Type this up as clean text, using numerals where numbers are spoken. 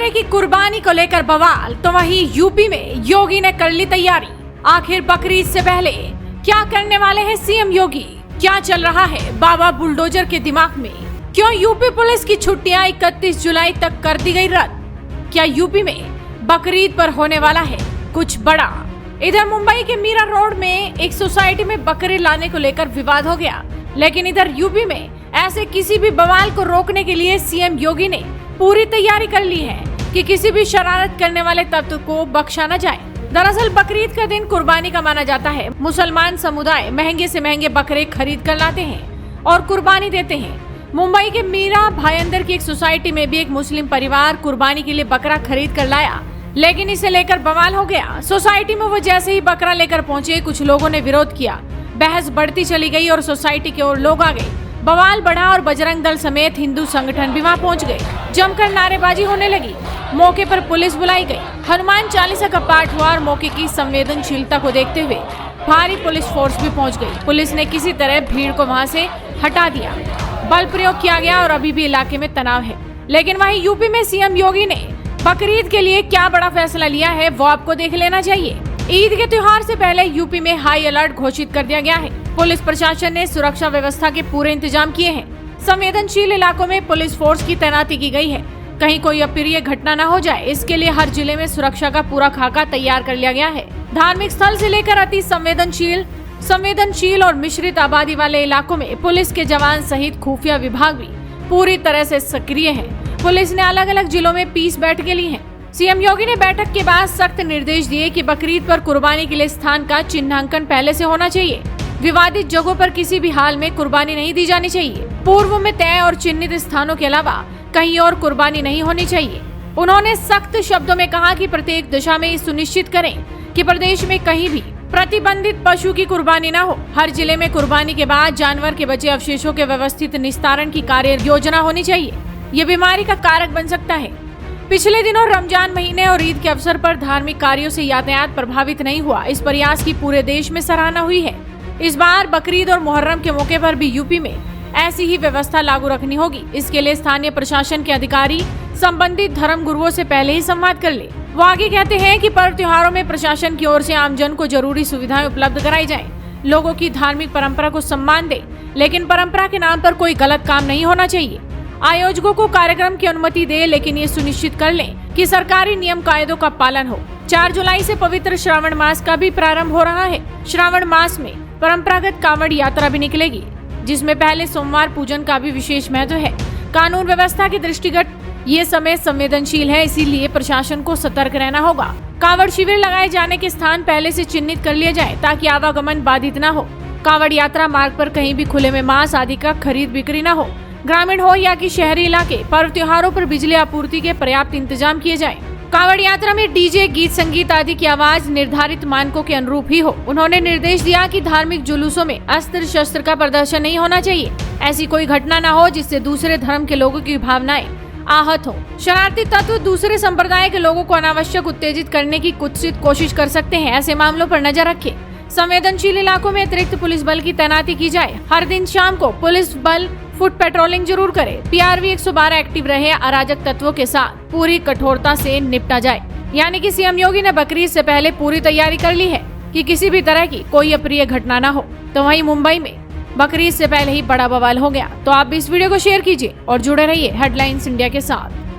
बकरे की कुर्बानी को लेकर बवाल, तो वहीं यूपी में योगी ने कर ली तैयारी। आखिर बकरीद से पहले क्या करने वाले हैं सीएम योगी? क्या चल रहा है बाबा बुलडोजर के दिमाग में? क्यों यूपी पुलिस की छुट्टियां 31 जुलाई तक कर दी गई रद्द? क्या यूपी में बकरीद पर होने वाला है कुछ बड़ा? इधर मुंबई के मीरा रोड में एक सोसाइटी में बकरे लाने को लेकर विवाद हो गया, लेकिन इधर यूपी में ऐसे किसी भी बवाल को रोकने के लिए सीएम योगी ने पूरी तैयारी कर ली है कि किसी भी शरारत करने वाले तत्व को बख्शा न जाए। दरअसल बकरीद का दिन कुर्बानी का माना जाता है। मुसलमान समुदाय महंगे से महंगे बकरे खरीद कर लाते हैं और कुर्बानी देते हैं। मुंबई के मीरा भाईंदर की एक सोसाइटी में भी एक मुस्लिम परिवार कुर्बानी के लिए बकरा खरीद कर लाया, लेकिन इसे लेकर बवाल हो गया। सोसाइटी में वो जैसे ही बकरा लेकर पहुंचे, कुछ लोगों ने विरोध किया। बहस बढ़ती चली गई और सोसाइटी की ओर लोग आ गए। बवाल बढ़ा और बजरंग दल समेत हिंदू संगठन भी वहां पहुंच गए। जमकर नारेबाजी होने लगी। मौके पर पुलिस बुलाई गई। हनुमान चालीसा का पाठ हुआ और मौके की संवेदनशीलता को देखते हुए भारी पुलिस फोर्स भी पहुंच गई। पुलिस ने किसी तरह भीड़ को वहां से हटा दिया। बल प्रयोग किया गया और अभी भी इलाके में तनाव है। लेकिन वहीं यूपी में सीएम योगी ने बकरीद के लिए क्या बड़ा फैसला लिया है, वो आपको देख लेना चाहिए। ईद के त्योहार से पहले यूपी में हाई अलर्ट घोषित कर दिया गया है। पुलिस प्रशासन ने सुरक्षा व्यवस्था के पूरे इंतजाम किए हैं। संवेदनशील इलाकों में पुलिस फोर्स की तैनाती की गई है। कहीं कोई अप्रिय घटना न हो जाए, इसके लिए हर जिले में सुरक्षा का पूरा खाका तैयार कर लिया गया है। धार्मिक स्थल से लेकर अति संवेदनशील और मिश्रित आबादी वाले इलाकों में पुलिस के जवान सहित खुफिया विभाग भी पूरी तरह से सक्रिय है। पुलिस ने अलग अलग जिलों में 20 बैठकें ली हैं। सीएम योगी ने बैठक के बाद सख्त निर्देश दिए कि बकरीद पर कुर्बानी के लिए स्थान का चिन्हांकन पहले से होना चाहिए। विवादित जगहों पर किसी भी हाल में कुर्बानी नहीं दी जानी चाहिए। पूर्व में तय और चिन्हित स्थानों के अलावा कहीं और कुर्बानी नहीं होनी चाहिए। उन्होंने सख्त शब्दों में कहा कि प्रत्येक दिशा में सुनिश्चित करें कि प्रदेश में कहीं भी प्रतिबंधित पशु की कुर्बानी न हो। हर जिले में कुर्बानी के बाद जानवर के बचे अवशेषों के व्यवस्थित निस्तारण की कार्य योजना होनी चाहिए। ये बीमारी का कारक बन सकता है। पिछले दिनों रमजान महीने और ईद के अवसर पर धार्मिक कार्यों से यातायात प्रभावित नहीं हुआ। इस प्रयास की पूरे देश में सराहना हुई है। इस बार बकरीद और मुहर्रम के मौके पर भी यूपी में ऐसी ही व्यवस्था लागू रखनी होगी। इसके लिए स्थानीय प्रशासन के अधिकारी संबंधित धर्म गुरुओं से पहले ही संवाद कर ले। वो आगे कहते हैं कि पर्व त्योहारों में प्रशासन की ओर से आमजन को जरूरी सुविधाएं उपलब्ध कराई जाएं। लोगों की धार्मिक परंपरा को सम्मान दे, लेकिन परंपरा के नाम पर कोई गलत काम नहीं होना चाहिए। आयोजकों को कार्यक्रम की अनुमति दे, लेकिन ये सुनिश्चित कर लें कि सरकारी नियम कायदों का पालन हो। 4 जुलाई से पवित्र श्रावण मास का भी प्रारंभ हो रहा है। श्रावण मास में परंपरागत कांवड़ यात्रा भी निकलेगी, जिसमें पहले सोमवार पूजन का भी विशेष महत्व है। कानून व्यवस्था के दृष्टिगत ये समय संवेदनशील है, इसीलिए प्रशासन को सतर्क रहना होगा। कांवड़ शिविर लगाए जाने के स्थान पहले से चिन्हित कर लिए जाए ताकि आवागमन बाधित न हो। कांवड़ यात्रा मार्ग पर कहीं भी खुले में मांस आदि का खरीद बिक्री न हो। ग्रामीण हो या कि शहरी इलाके, पर्व त्योहारों पर बिजली आपूर्ति के पर्याप्त इंतजाम किए जाएं। कांवड़ यात्रा में डीजे, गीत संगीत आदि की आवाज निर्धारित मानकों के अनुरूप ही हो। उन्होंने निर्देश दिया कि धार्मिक जुलूसों में अस्त्र शस्त्र का प्रदर्शन नहीं होना चाहिए। ऐसी कोई घटना न हो जिससे दूसरे धर्म के लोगों की भावनाएं आहत हो। शरारती तत्व दूसरे संप्रदाय के लोगों को अनावश्यक उत्तेजित करने की कुत्सित कोशिश कर सकते हैं। ऐसे मामलों पर नजर रखें। संवेदनशील इलाकों में अतिरिक्त पुलिस बल की तैनाती की जाए। हर दिन शाम को पुलिस बल फुट पेट्रोलिंग जरूर करे। पीआरवी 112 एक्टिव रहे। अराजक तत्वों के साथ पूरी कठोरता से निपटा जाए। यानी कि सीएम योगी ने बकरीद से पहले पूरी तैयारी कर ली है कि किसी भी तरह की कोई अप्रिय घटना न हो। तो वहीं मुंबई में बकरीद से पहले ही बड़ा बवाल हो गया। तो आप भी इस वीडियो को शेयर कीजिए और जुड़े रहिए हेडलाइंस इंडिया के साथ।